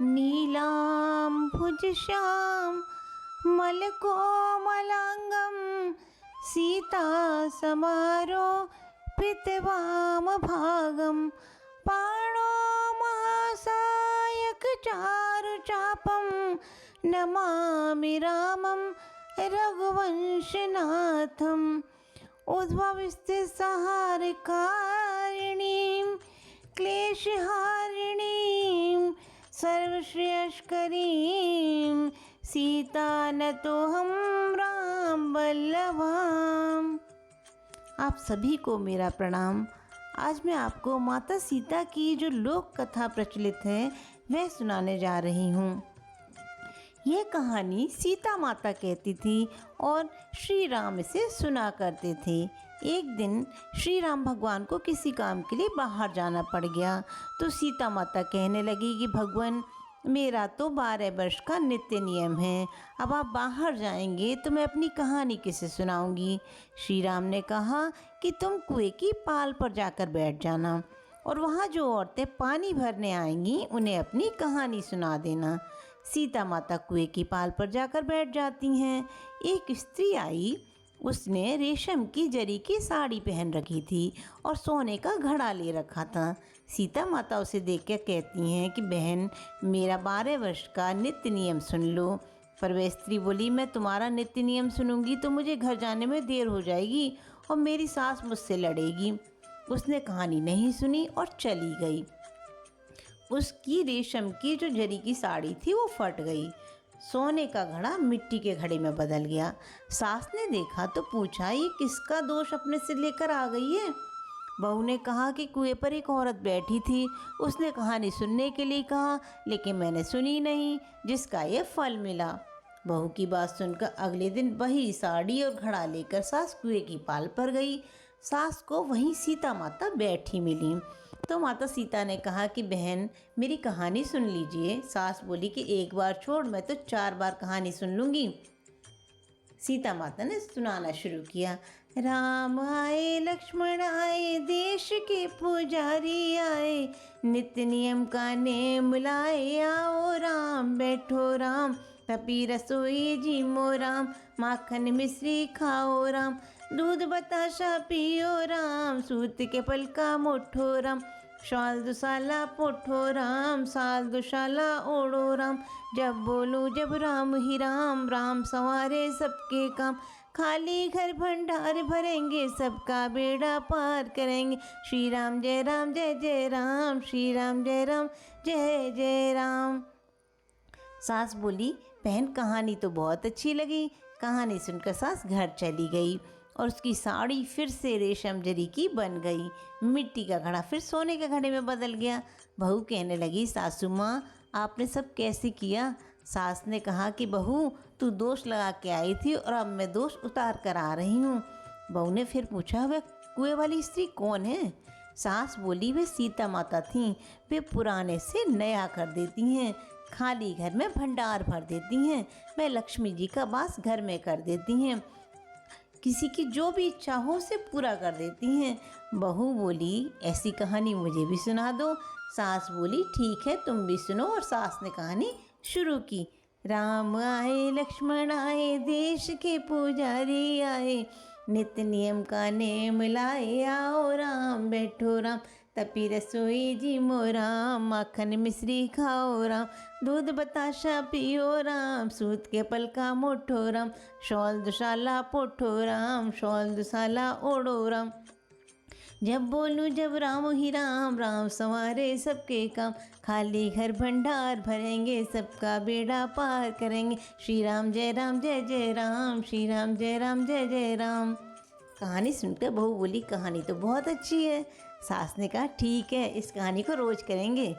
नीलाम्भुजश्याम मलकोमलांगं सीता समारोपितवामभागं पाणो महासायक चारुचापं नमामि रामं रघुवंशनाथम् उद्भवस्थितिसंहारकारिणीं क्लेशहारिणीं सर्वश्रेयस्करीं सीतानतोऽहं राम वल्लभाम्। आप सभी को मेरा प्रणाम। आज मैं आपको माता सीता की जो लोक कथा प्रचलित है वह सुनाने जा रही हूँ। यह कहानी सीता माता कहती थी और श्री राम इसे सुना करते थे। एक दिन श्री राम भगवान को किसी काम के लिए बाहर जाना पड़ गया तो सीता माता कहने लगी कि भगवान, मेरा तो 12 वर्ष का नित्य नियम है, अब आप बाहर जाएंगे तो मैं अपनी कहानी किसे सुनाऊंगी। श्री राम ने कहा कि तुम कुएं की पाल पर जाकर बैठ जाना और वहाँ जो औरतें पानी भरने आएंगी उन्हें अपनी कहानी सुना देना। सीता माता कुएं की पाल पर जाकर बैठ जाती हैं। एक स्त्री आई, उसने रेशम की जरी की साड़ी पहन रखी थी और सोने का घड़ा ले रखा था। सीता माता उसे देखकर कहती हैं कि बहन, मेरा 12 वर्ष का नित्य नियम सुन लो। पर वह स्त्री बोली, मैं तुम्हारा नित्य नियम सुनूंगी तो मुझे घर जाने में देर हो जाएगी और मेरी सास मुझसे लड़ेगी। उसने कहानी नहीं सुनी और चली गई। उसकी रेशम की जो जरी की साड़ी थी वो फट गई, सोने का घड़ा मिट्टी के घड़े में बदल गया। सास ने देखा तो पूछा, ये किसका दोष अपने से लेकर आ गई है। बहू ने कहा कि कुएं पर एक औरत बैठी थी, उसने कहानी सुनने के लिए कहा लेकिन मैंने सुनी नहीं, जिसका ये फल मिला। बहू की बात सुनकर अगले दिन वही साड़ी और घड़ा लेकर सास कुएं की पाल पर गई। सास को वहीं सीता माता बैठी मिली तो माता सीता ने कहा कि बहन, मेरी कहानी सुन लीजिए। सास बोली कि एक बार छोड़, मैं तो 4 बार कहानी सुन लूँगी। सीता माता ने सुनाना शुरू किया। राम आए, लक्ष्मण आए, देश के पुजारी आए, नित्य नियम का नेम लाए, आओ राम बैठो राम, तपी रसोई जी मो राम, माखन मिश्री खाओ राम, दूध बताशा पियो राम, सूत के पल का मोठो राम, शाल दुशाला पोठो राम, साल दुशाला ओढ़ो राम, जब बोलूं जब राम ही राम, राम संवारे सबके काम, खाली घर भंडार भरेंगे, सबका बेड़ा पार करेंगे, श्री राम जय राम जय जय राम, श्री राम जय राम जय जय राम। सास बोली, बहन कहानी तो बहुत अच्छी लगी। कहानी सुनकर सास घर चली गई और उसकी साड़ी फिर से रेशम जरी की बन गई, मिट्टी का घड़ा फिर सोने के घड़े में बदल गया। बहू कहने लगी, सासू माँ आपने सब कैसे किया। सास ने कहा कि बहू, तू दोष लगा के आई थी और अब मैं दोष उतार कर आ रही हूँ। बहू ने फिर पूछा, वह कुएं वाली स्त्री कौन है। सास बोली, वे सीता माता थीं, वे पुराने से नया कर देती हैं, खाली घर में भंडार भर देती हैं, वे लक्ष्मी जी का वास घर में कर देती हैं, किसी की जो भी इच्छा हो उसे पूरा कर देती हैं। बहू बोली, ऐसी कहानी मुझे भी सुना दो। सास बोली, ठीक है तुम भी सुनो। और सास ने कहानी शुरू की। राम आए, लक्ष्मण आए, देश के पुजारी आए, नित्य नियम का नेम लाए, आओ राम बैठो राम, तपी रसोई जी मो राम, माखन मिश्री खाओ राम, दूध बताशा पियो राम, सूत के पल का मोठो राम, शॉल दुशाला पोठो राम, शॉल दुशाला ओढ़ो राम, जब बोलूं जब राम ही राम, राम संवारे सबके काम, खाली घर भंडार भरेंगे, सबका बेड़ा पार करेंगे, श्री राम जय राम जय जय राम, श्री राम जय राम जय जय राम। कहानी सुनकर बहू बोली, कहानी तो बहुत अच्छी है। सास ने कहा, ठीक है इस कहानी को रोज़ करेंगे।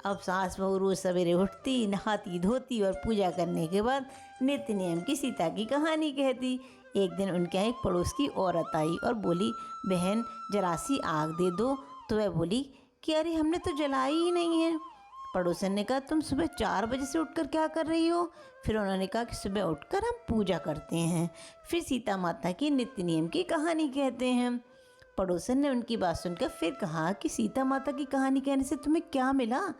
अब सास बहू रोज़ सवेरे उठती, नहाती धोती और पूजा करने के बाद नित्य नियम की सीता की कहानी कहती। एक दिन उनके यहाँ एक पड़ोस की औरत आई और बोली, बहन जरा सी आग दे दो। तो वह बोली कि अरे हमने तो जलाई ही नहीं है। पड़ोसन ने कहा, तुम सुबह 4 बजे से उठकर क्या कर रही हो। फिर उन्होंने कहा कि सुबह उठकर हम पूजा करते हैं। फिर सीता माता की नित्य नियम की कहानी कहते हैं। पड़ोसन ने उनकी बात सुनकर फिर कहा कि सीता माता की कहानी कहने से तुम्हें क्या मिला।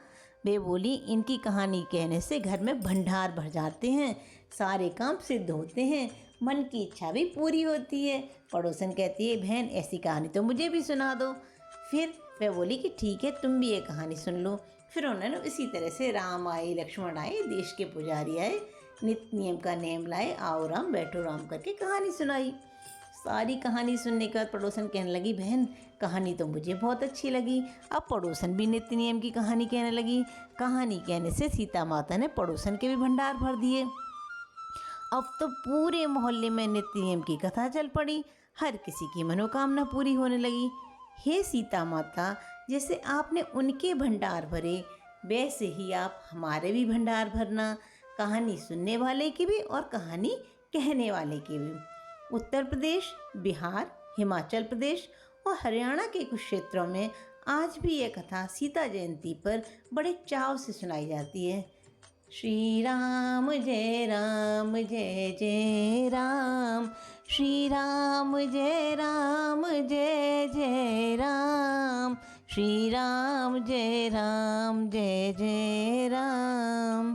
वे बोली, इनकी कहानी कहने से घर में भंडार भर जाते हैं, सारे काम सिद्ध होते हैं, मन की इच्छा भी पूरी होती है। पड़ोसन कहती है, बहन ऐसी कहानी तो मुझे भी सुना दो। फिर वह बोली कि ठीक है, तुम भी ये कहानी सुन लो। फिर उन्होंने इसी तरह से राम आए, लक्ष्मण आए, देश के पुजारी आए, नित्य नियम का नेम लाए, आओ राम बैठो राम करके कहानी सुनाई। सारी कहानी सुनने के बाद पड़ोसन कहने लगी, बहन कहानी तो मुझे बहुत अच्छी लगी। अब पड़ोसन भी नित्य नियम की कहानी कहने लगी। कहानी कहने से सीता माता ने पड़ोसन के भी भंडार भर दिए। अब तो पूरे मोहल्ले में नित्य नियम की कथा चल पड़ी, हर किसी की मनोकामना पूरी होने लगी। हे सीता माता, जैसे आपने उनके भंडार भरे, वैसे ही आप हमारे भी भंडार भरना, कहानी सुनने वाले की भी और कहानी कहने वाले की भी। उत्तर प्रदेश, बिहार, हिमाचल प्रदेश और हरियाणा के कुछ क्षेत्रों में आज भी यह कथा सीता जयंती पर बड़े चाव से सुनाई जाती है। श्री राम जय राम जय जय राम, श्री राम जय राम जय जय राम, श्री राम जय राम जय जय राम।